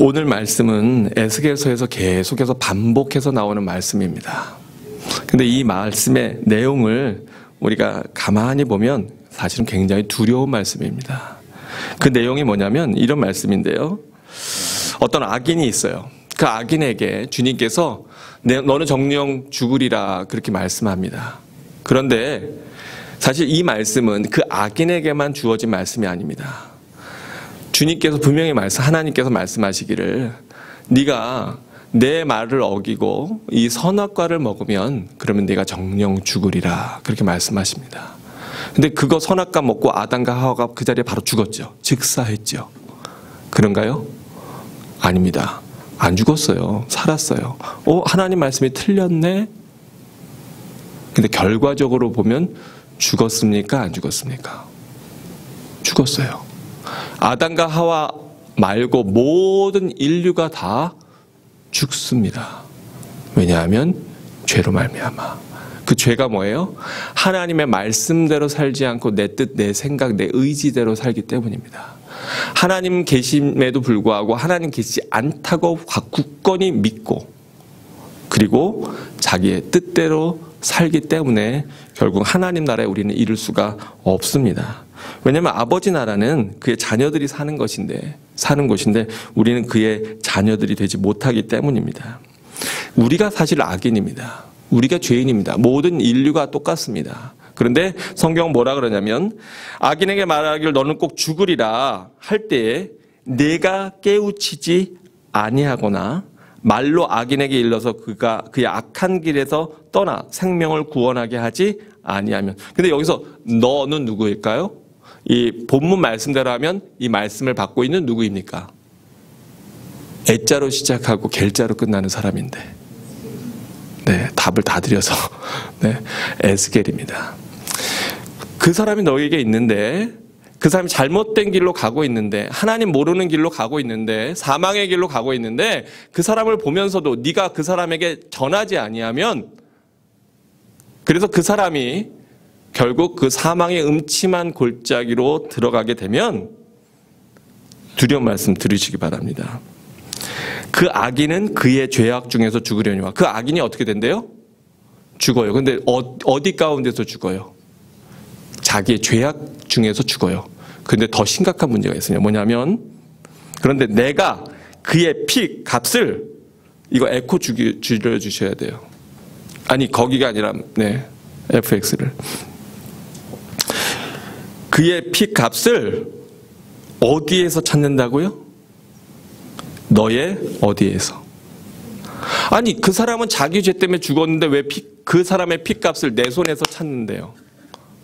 오늘 말씀은 에스겔서에서 계속해서 반복해서 나오는 말씀입니다. 근데 이 말씀의 내용을 우리가 가만히 보면 사실은 굉장히 두려운 말씀입니다. 그 내용이 뭐냐면 이런 말씀인데요. 어떤 악인이 있어요. 그 악인에게 주님께서 너는 정령 죽으리라 그렇게 말씀합니다. 그런데 사실 이 말씀은 그 악인에게만 주어진 말씀이 아닙니다. 주님께서 분명히 하나님께서 말씀하시기를 네가 내 말을 어기고 이 선악과를 먹으면 그러면 네가 정령 죽으리라 그렇게 말씀하십니다. 근데 그거 선악과 먹고 아담과 하와가 그 자리에 바로 죽었죠. 즉사했죠. 그런가요? 아닙니다. 안 죽었어요. 살았어요. 하나님 말씀이 틀렸네? 근데 결과적으로 보면 죽었습니까? 안 죽었습니까? 죽었어요. 아담과 하와 말고 모든 인류가 다 죽습니다. 왜냐하면 죄로 말미암아. 그 죄가 뭐예요? 하나님의 말씀대로 살지 않고 내 뜻, 내 생각, 내 의지대로 살기 때문입니다. 하나님 계심에도 불구하고 하나님 계시지 않다고 굳건히 믿고 그리고 자기의 뜻대로 살기 때문에 결국 하나님 나라에 우리는 이룰 수가 없습니다. 왜냐하면 아버지 나라는 그의 자녀들이 사는 곳인데 우리는 그의 자녀들이 되지 못하기 때문입니다. 우리가 사실 악인입니다. 우리가 죄인입니다. 모든 인류가 똑같습니다. 그런데 성경은 뭐라 그러냐면 악인에게 말하기를 너는 꼭 죽으리라 할 때에 내가 깨우치지 아니하거나 말로 악인에게 일러서 그가 그의 악한 길에서 떠나 생명을 구원하게 하지 아니하면. 근데 여기서 너는 누구일까요? 이 본문 말씀대로 하면 이 말씀을 받고 있는 누구입니까? 애자로 시작하고 겔자로 끝나는 사람인데 답을 다 드려서 에스겔입니다. 그 사람이 너에게 있는데 그 사람이 잘못된 길로 가고 있는데 하나님 모르는 길로 가고 있는데 사망의 길로 가고 있는데 그 사람을 보면서도 네가 그 사람에게 전하지 아니하면 그래서 그 사람이 결국 그 사망의 음침한 골짜기로 들어가게 되면 두려운 말씀 들으시기 바랍니다. 그 악인은 그의 죄악 중에서 죽으려니와. 그 악인이 어떻게 된대요? 죽어요. 근데 어디 가운데서 죽어요? 자기의 죄악 중에서 죽어요. 근데 더 심각한 문제가 있어요. 뭐냐면 그런데 내가 그의 피 값을 이거 에코 줄여주셔야 돼요. 아니 거기가 아니라 FX를 그의 피 값을 어디에서 찾는다고요? 너의 어디에서? 아니 그 사람은 자기 죄 때문에 죽었는데 왜 그 사람의 피값을 내 손에서 찾는데요?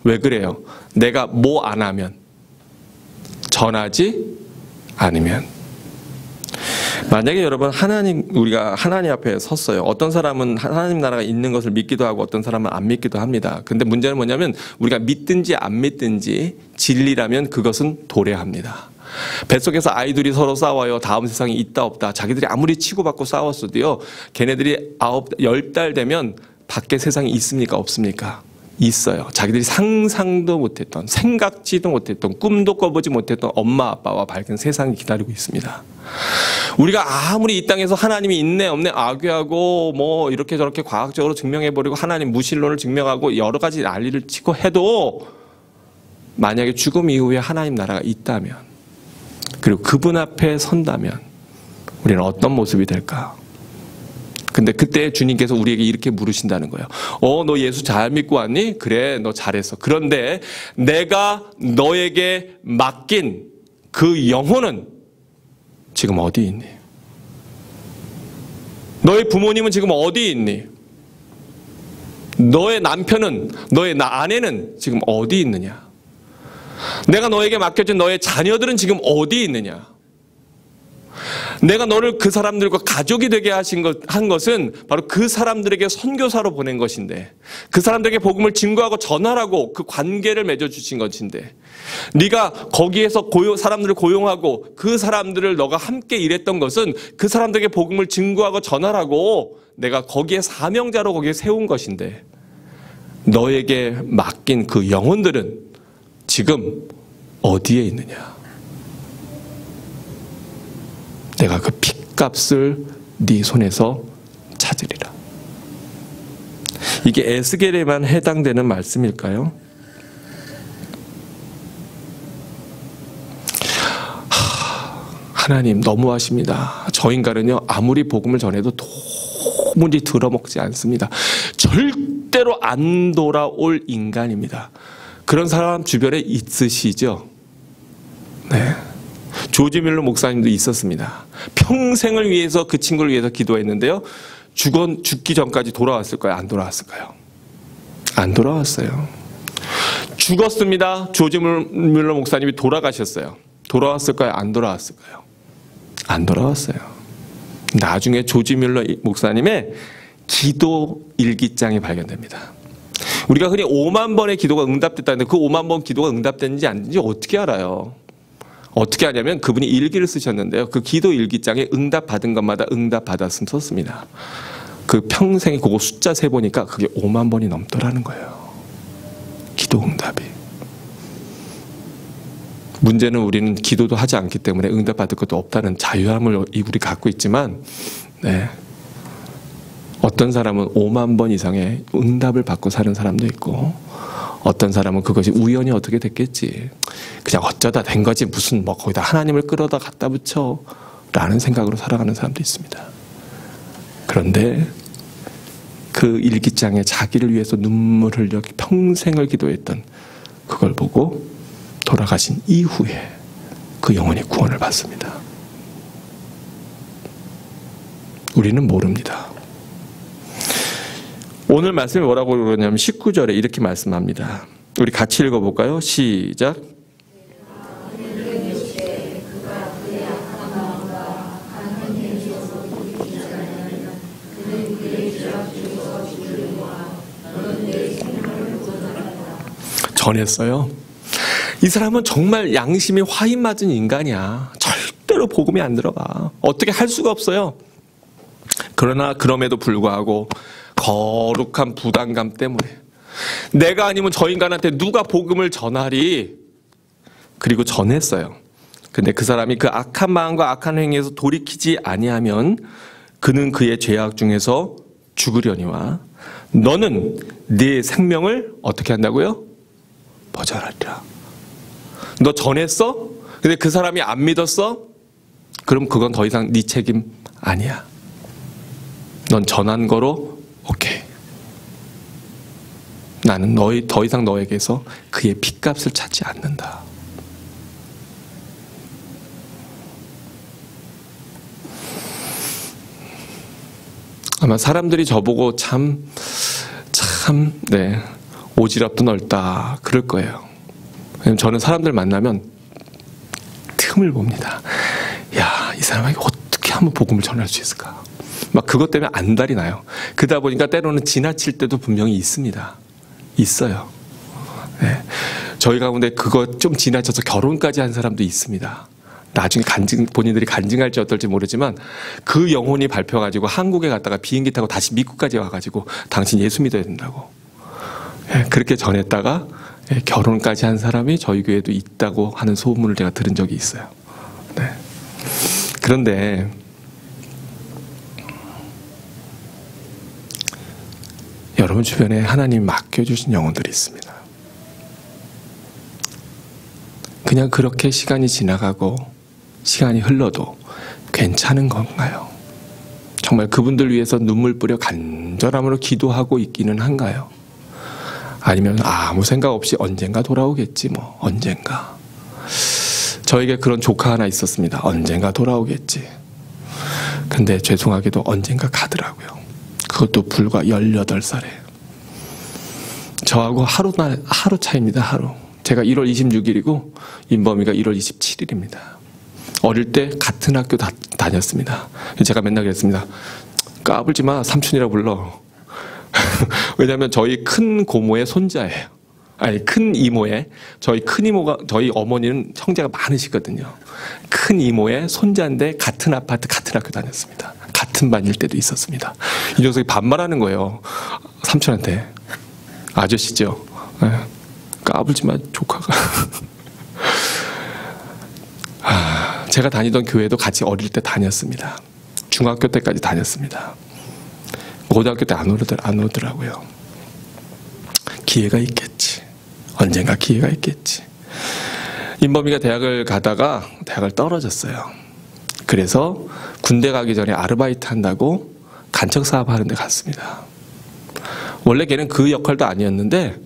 왜 그래요? 내가 뭐 안 하면? 전하지 않으면. 만약에 여러분 우리가 하나님 앞에 섰어요. 어떤 사람은 하나님 나라가 있는 것을 믿기도 하고 어떤 사람은 안 믿기도 합니다. 근데 문제는 뭐냐면 우리가 믿든지 안 믿든지 진리라면 그것은 도래합니다. 뱃속에서 아이들이 서로 싸워요. 다음 세상이 있다 없다. 자기들이 아무리 치고받고 싸웠어도요. 걔네들이 10달 되면 밖에 세상이 있습니까? 없습니까? 있어요. 자기들이 상상도 못했던, 생각지도 못했던, 꿈도 꿔보지 못했던 엄마 아빠와 밝은 세상이 기다리고 있습니다. 우리가 아무리 이 땅에서 하나님이 있네 없네 악유하고 뭐 이렇게 저렇게 과학적으로 증명해버리고 하나님 무신론을 증명하고 여러 가지 난리를 치고 해도 만약에 죽음 이후에 하나님 나라가 있다면 그리고 그분 앞에 선다면 우리는 어떤 모습이 될까? 근데 그때 주님께서 우리에게 이렇게 물으신다는 거예요. 너 예수 잘 믿고 왔니? 그래, 너 잘했어. 그런데 내가 너에게 맡긴 그 영혼은 지금 어디 있니? 너의 부모님은 지금 어디 있니? 너의 남편은, 너의 아내는 지금 어디 있느냐? 내가 너에게 맡겨준 너의 자녀들은 지금 어디 있느냐? 내가 너를 그 사람들과 가족이 되게 한 것은 바로 그 사람들에게 선교사로 보낸 것인데 그 사람들에게 복음을 증거하고 전하라고 그 관계를 맺어주신 것인데 네가 거기에서 사람들을 고용하고 그 사람들을 너가 함께 일했던 것은 그 사람들에게 복음을 증거하고 전하라고 내가 거기에 사명자로 거기에 세운 것인데 너에게 맡긴 그 영혼들은 지금 어디에 있느냐? 내가 그 피 핏값을 네 손에서 찾으리라. 이게 에스겔에만 해당되는 말씀일까요? 하나님 너무하십니다. 저 인간은요, 아무리 복음을 전해도 도무지 들어먹지 않습니다. 절대로 안 돌아올 인간입니다. 그런 사람 주변에 있으시죠? 네. 조지 밀러 목사님도 있었습니다. 평생을 위해서, 그 친구를 위해서 기도했는데요. 죽기 전까지 돌아왔을까요? 안 돌아왔을까요? 안 돌아왔어요. 죽었습니다. 조지 밀러 목사님이 돌아가셨어요. 돌아왔을까요? 안 돌아왔을까요? 안 돌아왔어요. 나중에 조지 밀러 목사님의 기도 일기장이 발견됩니다. 우리가 흔히 5만 번의 기도가 응답됐다는데 그 5만 번 기도가 응답됐는지 안 됐는지 어떻게 알아요? 어떻게 하냐면 그분이 일기를 쓰셨는데요. 그 기도 일기장에 응답받은 것마다 응답받았음 썼습니다. 그 평생에 그거 숫자 세보니까 그게 5만 번이 넘더라는 거예요. 기도 응답이. 문제는 우리는 기도도 하지 않기 때문에 응답받을 것도 없다는 자유함을 우리 갖고 있지만, 네. 어떤 사람은 5만 번 이상의 응답을 받고 사는 사람도 있고, 어떤 사람은 그것이 우연히 어떻게 됐겠지, 그냥 어쩌다 된 거지, 무슨 뭐 거기다 하나님을 끌어다 갖다 붙여 라는 생각으로 살아가는 사람도 있습니다. 그런데 그 일기장에 자기를 위해서 눈물을 흘려 평생을 기도했던 그걸 보고 돌아가신 이후에 그 영혼이 구원을 받습니다. 우리는 모릅니다. 오늘 말씀이 뭐라고 그러냐면 19절에 이렇게 말씀합니다. 우리 같이 읽어볼까요? 시작. 전했어요. 이 사람은 정말 양심이 화인 맞은 인간이야. 절대로 복음이 안 들어가. 어떻게 할 수가 없어요. 그러나 그럼에도 불구하고 거룩한 부담감 때문에 내가 아니면 저 인간한테 누가 복음을 전하리? 그리고 전했어요. 근데 그 사람이 그 악한 마음과 악한 행위에서 돌이키지 아니하면 그는 그의 죄악 중에서 죽으려니와 너는 네 생명을 어떻게 한다고요? 버전하리라. 너 전했어? 근데 그 사람이 안 믿었어? 그럼 그건 더 이상 네 책임 아니야. 넌 전한 거로 오케이. 나는 더 이상 너에게서 그의 핏값을 찾지 않는다. 아마 사람들이 저보고 네, 오지랖도 넓다 그럴 거예요. 왜냐면 저는 사람들 만나면 틈을 봅니다. 야, 이 사람에게 어떻게 하면 복음을 전할 수 있을까? 막 그것 때문에 안달이 나요. 그러다 보니까 때로는 지나칠 때도 분명히 있습니다. 있어요. 네. 저희 가운데 그거 좀 지나쳐서 결혼까지 한 사람도 있습니다. 나중에 본인들이 간증할지 어떨지 모르지만 그 영혼이 밟혀가지고 한국에 갔다가 비행기 타고 다시 미국까지 와가지고 당신 예수 믿어야 된다고. 네. 그렇게 전했다가 결혼까지 한 사람이 저희 교회도 있다고 하는 소문을 제가 들은 적이 있어요. 네. 그런데 여러분 주변에 하나님 맡겨주신 영혼들이 있습니다. 그냥 그렇게 시간이 지나가고 시간이 흘러도 괜찮은 건가요? 정말 그분들 위해서 눈물 뿌려 간절함으로 기도하고 있기는 한가요? 아니면 아무 생각 없이 언젠가 돌아오겠지 뭐 언젠가. 저에게 그런 조카 하나 있었습니다. 언젠가 돌아오겠지. 근데 죄송하게도 언젠가 가더라고요. 그것도 불과 18살에. 저하고 하루 차이입니다. 하루. 제가 1월 26일이고 인범이가 1월 27일입니다. 어릴 때 같은 학교 다녔습니다. 제가 맨날 그랬습니다. 까불지 마. 삼촌이라 불러. 왜냐하면 저희 큰 고모의 손자예요. 아니 큰 이모의 저희 큰 이모가 저희 어머니는 형제가 많으시거든요. 큰 이모의 손자인데 같은 아파트 같은 학교 다녔습니다. 같은 반일 때도 있었습니다. 이 녀석이 반말하는 거예요. 삼촌한테. 아저씨죠. 까불지 마 조카가. 제가 다니던 교회도 같이 어릴 때 다녔습니다. 중학교 때까지 다녔습니다. 고등학교 때 안 오더라고요. 기회가 있겠지. 언젠가 기회가 있겠지. 인범이가 대학을 가다가 대학을 떨어졌어요. 그래서 군대 가기 전에 아르바이트 한다고 간척사업 하는 데 갔습니다. 원래 걔는 그 역할도 아니었는데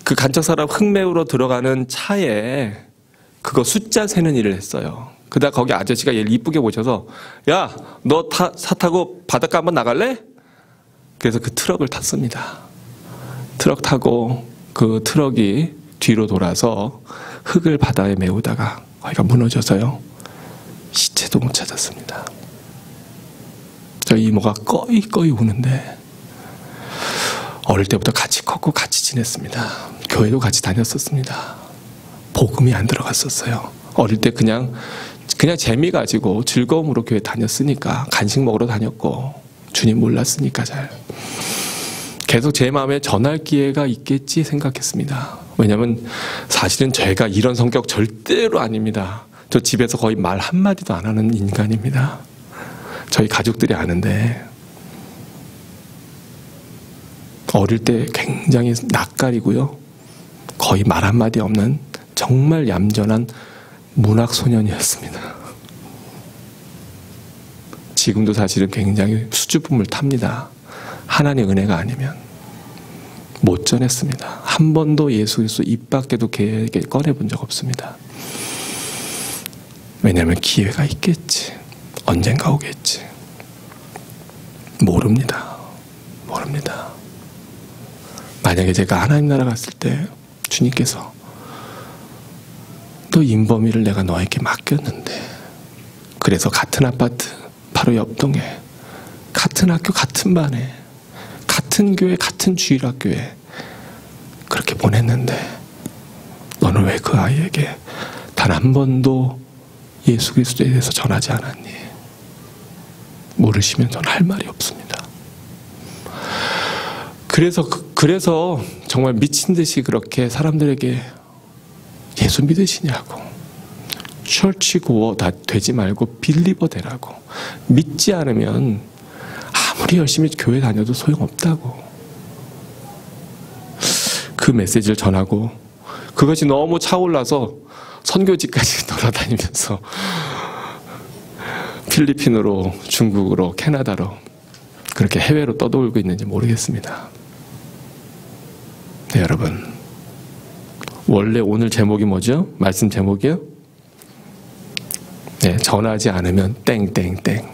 그 간척사업 흙메우러 들어가는 차에 그거 숫자 세는 일을 했어요. 그러다 거기 아저씨가 얘를 이쁘게 보셔서 야, 너 차 타고 바닷가 한번 나갈래? 그래서 그 트럭을 탔습니다. 트럭 타고 그 트럭이 뒤로 돌아서 흙을 바다에 메우다가 거기가 무너져서요. 시체도 못 찾았습니다. 저희 이모가 꺼이꺼이 우는데 어릴 때부터 같이 컸고 같이 지냈습니다. 교회도 같이 다녔었습니다. 복음이 안 들어갔었어요. 어릴 때 그냥 재미 가지고 즐거움으로 교회 다녔으니까 간식 먹으러 다녔고 주님 몰랐으니까 잘 계속 제 마음에 전할 기회가 있겠지 생각했습니다. 왜냐하면 사실은 제가 이런 성격 절대로 아닙니다. 저 집에서 거의 말 한마디도 안 하는 인간입니다. 저희 가족들이 아는데 어릴 때 굉장히 낯가리고요. 거의 말 한마디 없는 정말 얌전한 문학소년이었습니다. 지금도 사실은 굉장히 수줍음을 탑니다. 하나님의 은혜가 아니면 못 전했습니다. 한 번도 예수 그리스도 입 밖에도 걔에게 꺼내본 적 없습니다. 왜냐하면 기회가 있겠지. 언젠가 오겠지. 모릅니다. 만약에 제가 하나님 나라 갔을 때 주님께서 너 인범이를 내가 너에게 맡겼는데 그래서 같은 아파트 바로 옆 동에 같은 학교 같은 반에 같은 교회 같은 주일학교에 그렇게 보냈는데 너는 왜 그 아이에게 단 한 번도 예수 그리스도에 대해서 전하지 않았니? 모르시면 저는 할 말이 없습니다. 그래서 정말 미친 듯이 그렇게 사람들에게 예수 믿으시냐고, 철치 고어 다 되지 말고 빌리버 되라고, 믿지 않으면 아무리 열심히 교회 다녀도 소용없다고 그 메시지를 전하고, 그것이 너무 차올라서 선교지까지 돌아다니면서 필리핀으로, 중국으로, 캐나다로 그렇게 해외로 떠돌고 있는지 모르겠습니다. 네, 여러분, 원래 오늘 제목이 뭐죠? 말씀 제목이요? 네, 전하지 않으면 땡땡땡.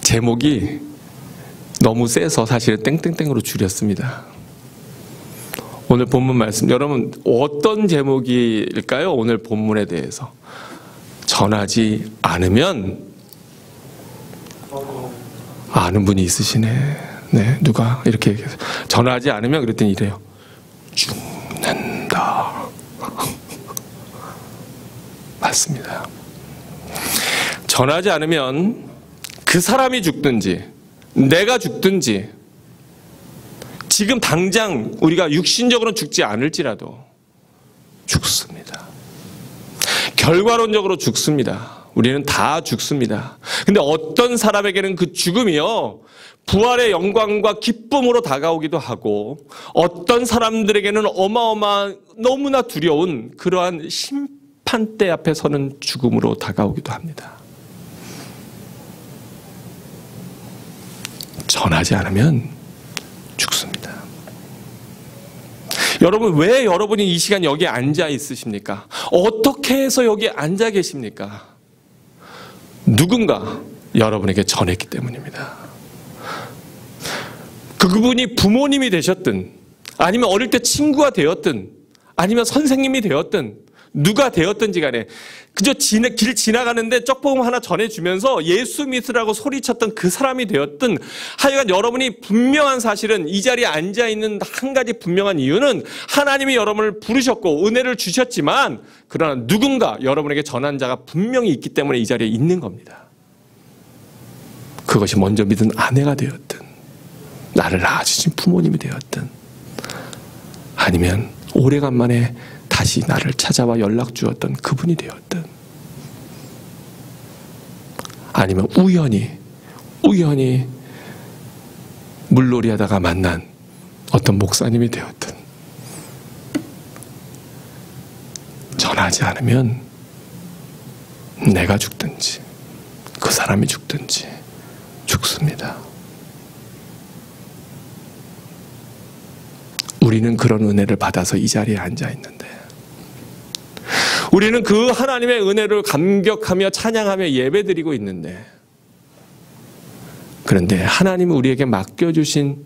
제목이 너무 세서 사실은 땡땡땡으로 줄였습니다. 오늘 본문 말씀, 여러분 어떤 제목일까요? 오늘 본문에 대해서. 전하지 않으면, 아는 분이 있으시네. 네, 누가 이렇게 전하지 않으면 그랬더니 이래요. 죽는다. 맞습니다. 전하지 않으면 그 사람이 죽든지 내가 죽든지, 지금 당장 우리가 육신적으로 죽지 않을지라도 죽습니다. 결과론적으로 죽습니다. 우리는 다 죽습니다. 근데 어떤 사람에게는 그 죽음이요, 부활의 영광과 기쁨으로 다가오기도 하고, 어떤 사람들에게는 어마어마한 너무나 두려운 그러한 심판대 앞에 서는 죽음으로 다가오기도 합니다. 전하지 않으면 죽습니다. 여러분, 왜 여러분이 이 시간 여기에 앉아 있으십니까? 어떻게 해서 여기에 앉아 계십니까? 누군가 여러분에게 전했기 때문입니다. 그분이 부모님이 되셨든, 아니면 어릴 때 친구가 되었든, 아니면 선생님이 되었든, 누가 되었든지 간에 그저 길 지나가는데 쪽봉 하나 전해주면서 예수 믿으라고 소리쳤던 그 사람이 되었든, 하여간 여러분이 분명한 사실은 이 자리에 앉아있는 한 가지 분명한 이유는 하나님이 여러분을 부르셨고 은혜를 주셨지만, 그러나 누군가 여러분에게 전한 자가 분명히 있기 때문에 이 자리에 있는 겁니다. 그것이 먼저 믿은 아내가 되었든, 나를 낳아주신 부모님이 되었든, 아니면 오래간만에 다시 나를 찾아와 연락 주었던 그분이 되었든, 아니면 우연히 물놀이 하다가 만난 어떤 목사님이 되었든 전하지 않으면 내가 죽든지 그 사람이 죽든지 죽습니다. 우리는 그런 은혜를 받아서 이 자리에 앉아 있는데, 우리는 그 하나님의 은혜를 감격하며 찬양하며 예배드리고 있는데, 그런데 하나님이 우리에게 맡겨주신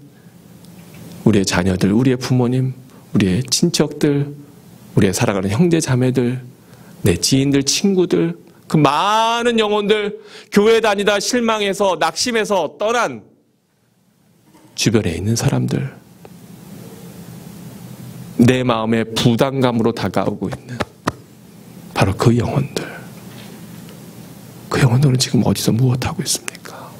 우리의 자녀들, 우리의 부모님, 우리의 친척들, 우리의 살아가는 형제 자매들, 내 지인들, 친구들, 그 많은 영혼들, 교회 다니다 실망해서 낙심해서 떠난 주변에 있는 사람들, 내 마음에 부담감으로 다가오고 있는 바로 그 영혼들, 그 영혼들은 지금 어디서 무엇하고 있습니까?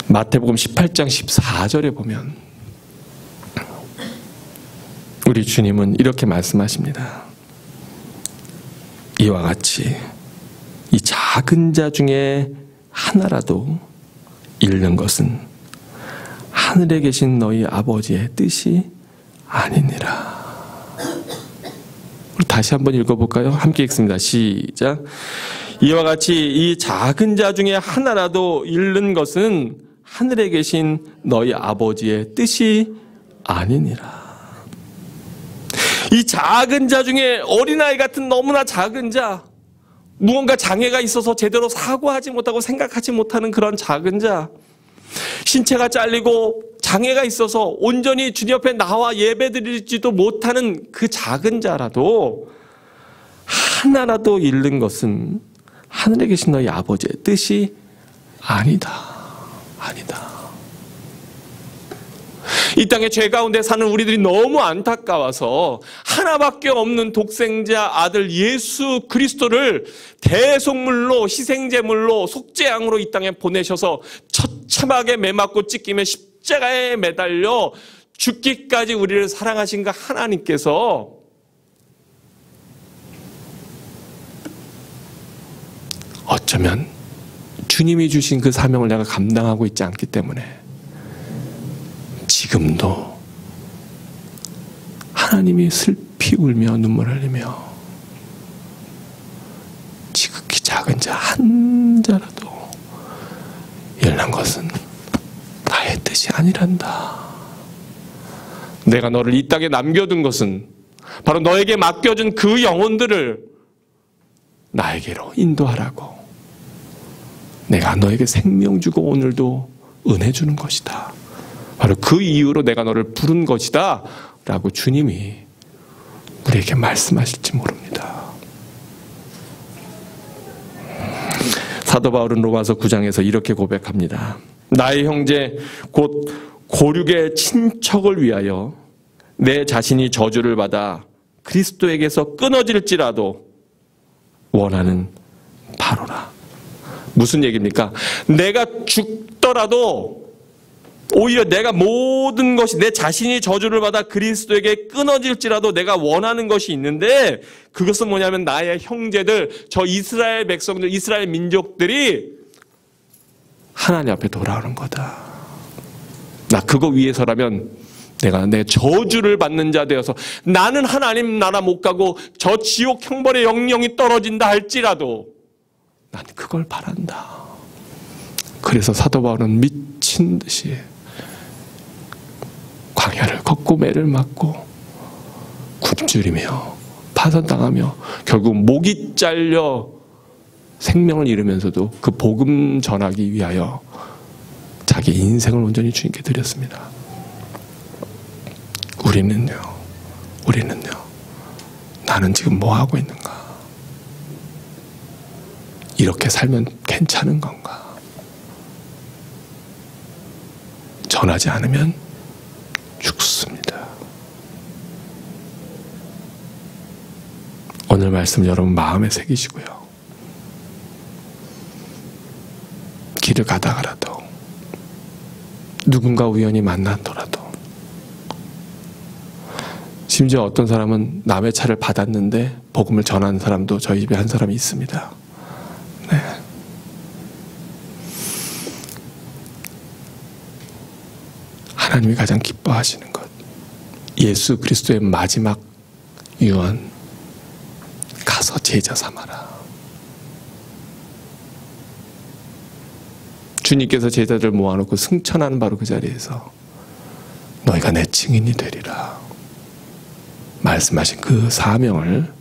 마태복음 18장 14절에 보면 우리 주님은 이렇게 말씀하십니다. 이와 같이 이 작은 자 중에 하나라도 잃는 것은 하늘에 계신 너희 아버지의 뜻이 아니니라. 우리 다시 한번 읽어볼까요? 함께 읽습니다. 시작. 이와 같이 이 작은 자 중에 하나라도 잃는 것은 하늘에 계신 너희 아버지의 뜻이 아니니라. 이 작은 자 중에 어린아이 같은 너무나 작은 자, 무언가 장애가 있어서 제대로 사고하지 못하고 생각하지 못하는 그런 작은 자, 신체가 잘리고 장애가 있어서 온전히 주님 앞에 나와 예배드리지도 못하는 그 작은 자라도 하나라도 잃는 것은 하늘에 계신 너희 아버지의 뜻이 아니다. 이 땅에 죄 가운데 사는 우리들이 너무 안타까워서 하나밖에 없는 독생자 아들 예수 그리스도를 대속물로, 희생제물로, 속죄양으로 이 땅에 보내셔서 처참하게 매맞고 찢기며 십자가에 매달려 죽기까지 우리를 사랑하신 그 하나님께서 어쩌면 주님이 주신 그 사명을 내가 감당하고 있지 않기 때문에 지금도 하나님이 슬피 울며 눈물 흘리며 지극히 작은 자 한 자라도 잃는 것은 나의 뜻이 아니란다. 내가 너를 이 땅에 남겨둔 것은 바로 너에게 맡겨준 그 영혼들을 나에게로 인도하라고. 내가 너에게 생명 주고 오늘도 은혜 주는 것이다. 바로 그 이유로 내가 너를 부른 것이다 라고 주님이 우리에게 말씀하실지 모릅니다. 사도 바울은 로마서 9장에서 이렇게 고백합니다. 나의 형제 곧 고륙의 친척을 위하여 내 자신이 저주를 받아 그리스도에게서 끊어질지라도 원하는 바로라. 무슨 얘기입니까? 내가 죽더라도 오히려 내가 모든 것이 내 자신이 저주를 받아 그리스도에게 끊어질지라도 내가 원하는 것이 있는데, 그것은 뭐냐면 나의 형제들, 저 이스라엘 백성들, 이스라엘 민족들이 하나님 앞에 돌아오는 거다. 나 그거 위해서라면 내가 내 저주를 받는 자 되어서 나는 하나님 나라 못 가고 저 지옥 형벌의 영영이 떨어진다 할지라도 난 그걸 바란다. 그래서 사도 바울은 미친 듯이 광야를 걷고 매를 맞고 굶주리며 파산당하며 결국 목이 잘려 생명을 잃으면서도 그 복음 전하기 위하여 자기 인생을 온전히 주님께 드렸습니다. 우리는요, 나는 지금 뭐 하고 있는가? 이렇게 살면 괜찮은 건가? 전하지 않으면 죽습니다. 오늘 말씀 여러분 마음에 새기시고요. 길을 가다가라도 누군가 우연히 만나더라도 심지어 어떤 사람은 남의 차를 받았는데 복음을 전하는 사람도 저희 집에 한 사람이 있습니다. 네. 하나님이 가장 기뻐하시는 것, 예수 그리스도의 마지막 유언, 가서 제자 삼아라. 주님께서 제자들 모아놓고 승천하는 바로 그 자리에서 너희가 내 증인이 되리라 말씀하신 그 사명을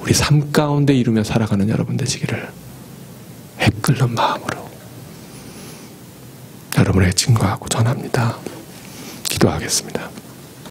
우리 삶 가운데 이루며 살아가는 여러분 되시기를 핵끓는 마음으로 여러분에게 증거하고 전합니다. 기도하겠습니다.